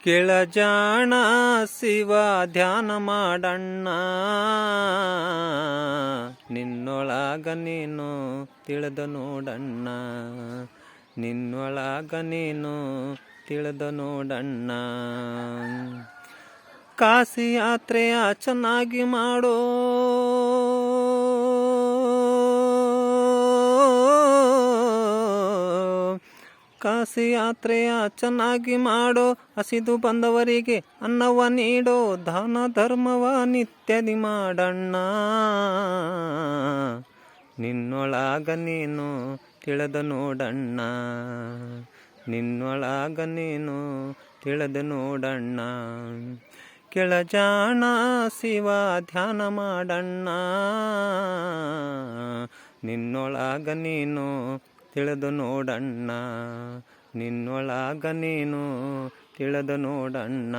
ಕೆಳಜಾಣ ಶಿವ ಧ್ಯಾನ ಮಾಡಣ್ಣ, ನಿನ್ನೊಳಗ ನೀನು ತಿಳಿದು ನೋಡಣ್ಣ, ನಿನ್ನೊಳಗ ನೀನು ತಿಳಿದು ನೋಡಣ್ಣ. ಕಾಶಿ ಯಾತ್ರೆಯ ಚೆನ್ನಾಗಿ ಮಾಡೋ, ಕಾಶಿ ಯಾತ್ರೆಯ ಚೆನ್ನಾಗಿ ಮಾಡೋ, ಹಸಿದು ಬಂದವರಿಗೆ ಅನ್ನವ ನೀಡೋ, ದಾನ ಧರ್ಮವ ನಿತ್ಯದಿ ಮಾಡಣ್ಣ, ನಿನ್ನೊಳಗ ನೀನು ತಿಳಿದು ನೋಡಣ್ಣ, ನಿನ್ನೊಳಗ ನೀನು ತಿಳಿದು ನೋಡಣ್ಣ. ಕೆಳಜಾಣ ಶಿವ ಧ್ಯಾನ ಮಾಡಣ್ಣ, ನಿನ್ನೊಳಗ ನೀನು ತಿಳಿದು ನೋಡಣ್ಣ, ನಿನ್ನೊಳಗ ನೀನು ತಿಳಿದು ನೋಡಣ್ಣ.